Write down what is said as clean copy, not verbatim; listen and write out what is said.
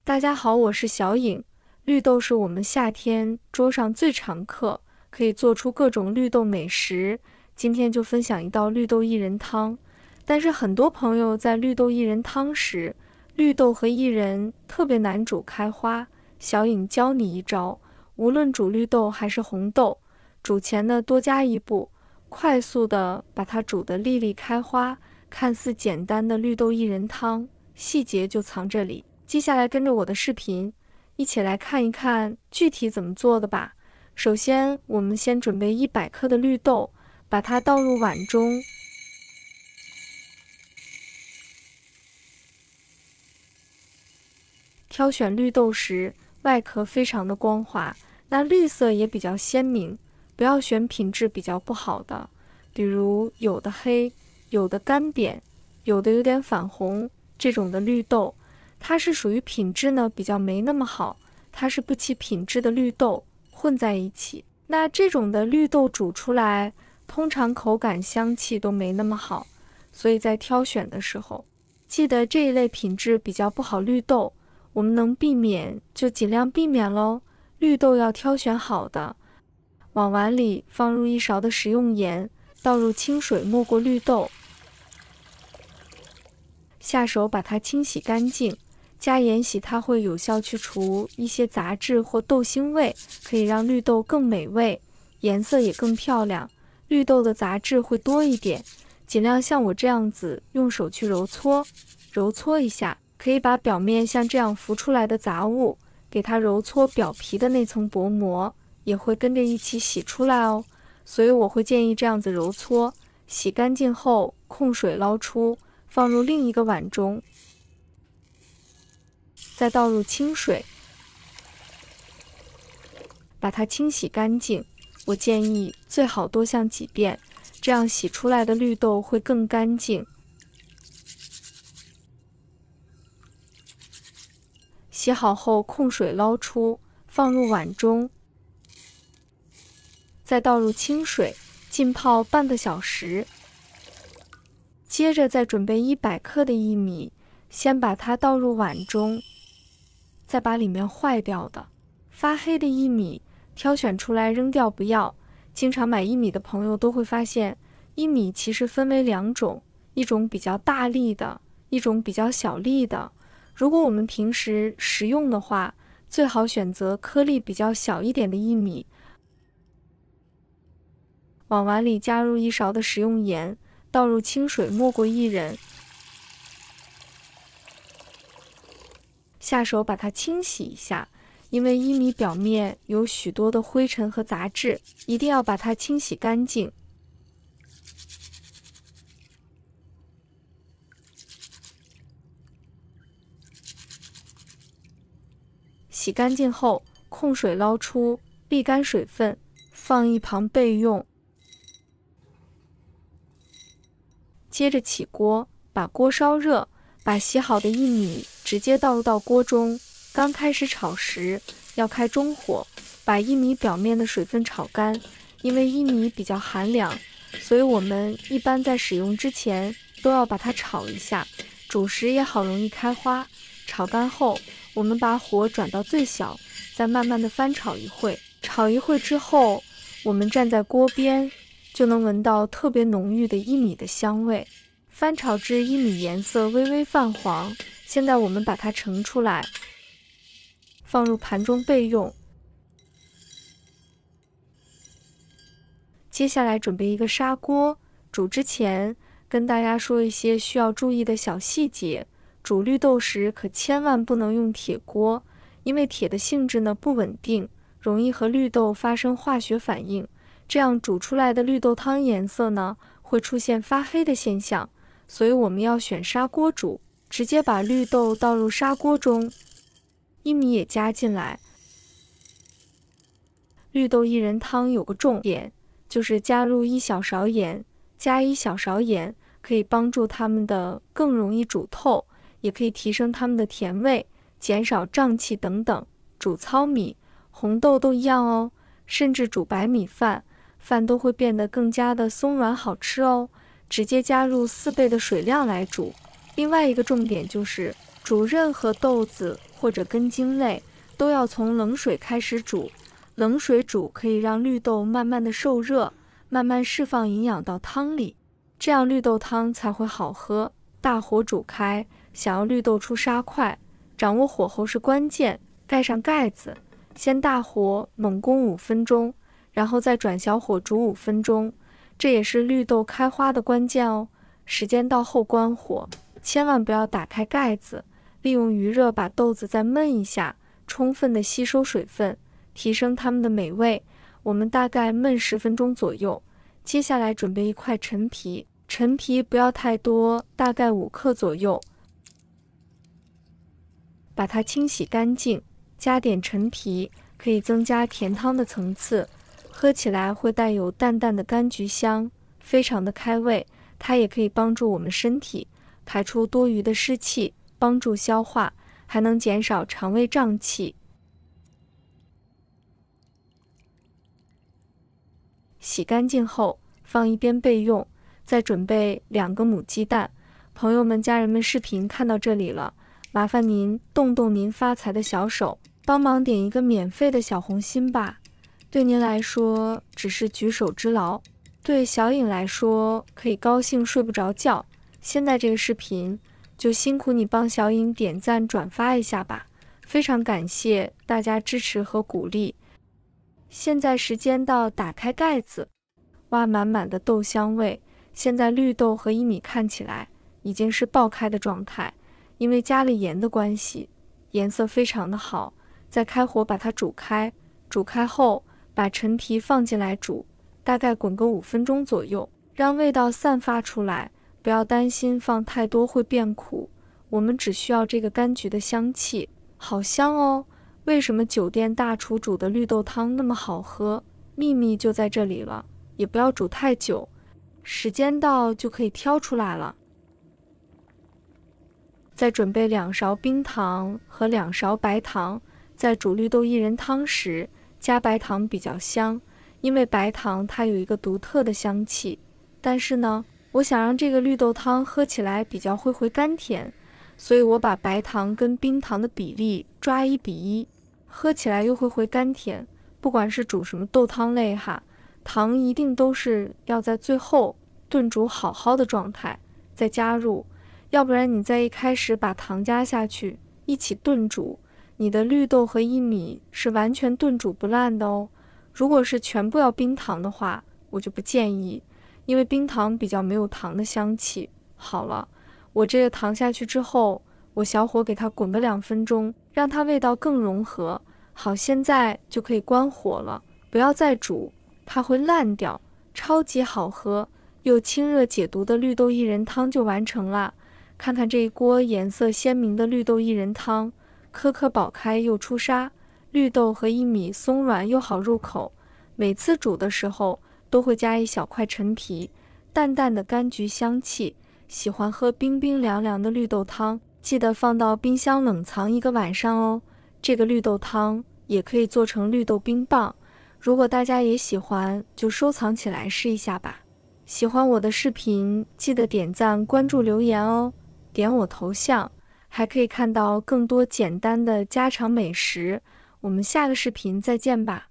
大家好，我是小颖。绿豆是我们夏天桌上最常客，可以做出各种绿豆美食。今天就分享一道绿豆薏仁汤。但是很多朋友在绿豆薏仁汤时，绿豆和薏仁特别难煮开花。小颖教你一招，无论煮绿豆还是红豆，煮前呢多加一步，快速的把它煮得粒粒开花。看似简单的绿豆薏仁汤，细节就藏这里。接下来跟着我的视频，一起来看一看具体怎么做的吧。首先，我们先准备100克的绿豆，把它倒入碗中。挑选绿豆时，外壳非常的光滑，那绿色也比较鲜明，不要选品质比较不好的，比如有的黑，有的干扁，有的有点反红，这种的绿豆。它是属于品质呢比较没那么好，它是不起品质的绿豆混在一起。那这种的绿豆煮出来，通常口感香气都没那么好，所以在挑选的时候，记得这一类品质比较不好绿豆，我们能避免就尽量避免咯。绿豆要挑选好的。往碗里放入1勺的食用盐，倒入清水没过绿豆，下手把它清洗干净。加盐洗它会有效去除一些杂质或豆腥味，可以让绿豆更美味，颜色也更漂亮。绿豆的杂质会多一点，尽量像我这样子用手去揉搓一下，可以把表面像这样浮出来的杂物给它揉搓表皮的那层薄膜，也会跟着一起洗出来哦。所以我会建议这样子揉搓，洗干净后控水捞出，放入另一个碗中。再倒入清水，把它清洗干净。我建议最好多向几遍，这样洗出来的绿豆会更干净。洗好后控水捞出，放入碗中，再倒入清水，浸泡半个小时。接着再准备100克的薏米，先把它倒入碗中。再把里面坏掉的、发黑的薏米挑选出来扔掉不要。经常买薏米的朋友都会发现，薏米其实分为2种，一种比较大粒的，一种比较小粒的。如果我们平时食用的话，最好选择颗粒比较小一点的薏米。往碗里加入1勺的食用盐，倒入清水没过薏仁。下手把它清洗一下，因为薏米表面有许多的灰尘和杂质，一定要把它清洗干净。洗干净后控水捞出，沥干水分，放一旁备用。接着起锅，把锅烧热，把洗好的薏米直接倒入到锅中。刚开始炒时要开中火，把薏米表面的水分炒干。因为薏米比较寒凉，所以我们一般在使用之前都要把它炒一下，煮时也好容易开花。炒干后，我们把火转到最小，再慢慢的翻炒一会。炒一会之后，我们站在锅边，就能闻到特别浓郁的薏米的香味。翻炒至薏米颜色微微泛黄，现在我们把它盛出来，放入盘中备用。接下来准备一个砂锅，煮之前跟大家说一些需要注意的小细节。煮绿豆时可千万不能用铁锅，因为铁的性质呢不稳定，容易和绿豆发生化学反应，这样煮出来的绿豆汤颜色呢会出现发黑的现象。所以我们要选砂锅煮，直接把绿豆倒入砂锅中，薏米也加进来。绿豆薏仁汤有个重点，就是加入1小勺盐，加1小勺盐可以帮助它们的更容易煮透，也可以提升它们的甜味，减少胀气等等。煮糙米、红豆都一样哦，甚至煮白米饭，饭都会变得更加的松软好吃哦。直接加入4倍的水量来煮。另外一个重点就是，煮任何豆子或者根茎类，都要从冷水开始煮。冷水煮可以让绿豆慢慢的受热，慢慢释放营养到汤里，这样绿豆汤才会好喝。大火煮开，想要绿豆出沙块，掌握火候是关键。盖上盖子，先大火猛攻5分钟，然后再转小火煮5分钟，这也是绿豆开花的关键哦。时间到后关火，千万不要打开盖子，利用余热把豆子再焖一下，充分的吸收水分，提升它们的美味。我们大概焖10分钟左右。接下来准备一块陈皮，陈皮不要太多，大概5克左右，把它清洗干净，加点陈皮，可以增加甜汤的层次，喝起来会带有淡淡的柑橘香，非常的开胃。它也可以帮助我们身体排出多余的湿气，帮助消化，还能减少肠胃胀气。洗干净后放一边备用，再准备2个母鸡蛋。朋友们、家人们，视频看到这里了，麻烦您动动您发财的小手，帮忙点一个免费的小红心吧。对您来说只是举手之劳，对小颖来说可以高兴睡不着觉。现在这个视频就辛苦你帮小颖点赞转发一下吧，非常感谢大家支持和鼓励。现在时间到，打开盖子，哇，满满的豆香味。现在绿豆和薏米看起来已经是爆开的状态，因为加了盐的关系，颜色非常的好。再开火把它煮开，煮开后把陈皮放进来煮，大概滚个5分钟左右，让味道散发出来。不要担心放太多会变苦，我们只需要这个柑橘的香气，好香哦。为什么酒店大厨煮的绿豆汤那么好喝？秘密就在这里了。也不要煮太久，时间到就可以挑出来了。再准备2勺冰糖和2勺白糖，在煮绿豆薏仁汤时加白糖比较香，因为白糖它有一个独特的香气。但是呢，我想让这个绿豆汤喝起来比较会回甘甜，所以我把白糖跟冰糖的比例抓1比1，喝起来又会回甘甜。不管是煮什么豆汤类哈，糖一定都是要在最后炖煮好好的状态再加入，要不然你在一开始把糖加下去一起炖煮，你的绿豆和薏米是完全炖煮不烂的哦。如果是全部要冰糖的话，我就不建议，因为冰糖比较没有糖的香气。好了，我这个糖下去之后，我小火给它滚个2分钟，让它味道更融合。好，现在就可以关火了，不要再煮，怕会烂掉。超级好喝又清热解毒的绿豆薏仁汤就完成了。看看这一锅颜色鲜明的绿豆薏仁汤，颗颗爆开又出沙，绿豆和薏米松软又好入口。每次煮的时候都会加一小块陈皮，淡淡的柑橘香气。喜欢喝冰冰凉凉的绿豆汤，记得放到冰箱冷藏1个晚上哦。这个绿豆汤也可以做成绿豆冰棒，如果大家也喜欢，就收藏起来试一下吧。喜欢我的视频，记得点赞、关注、留言哦。点我头像，还可以看到更多简单的家常美食。我们下个视频再见吧。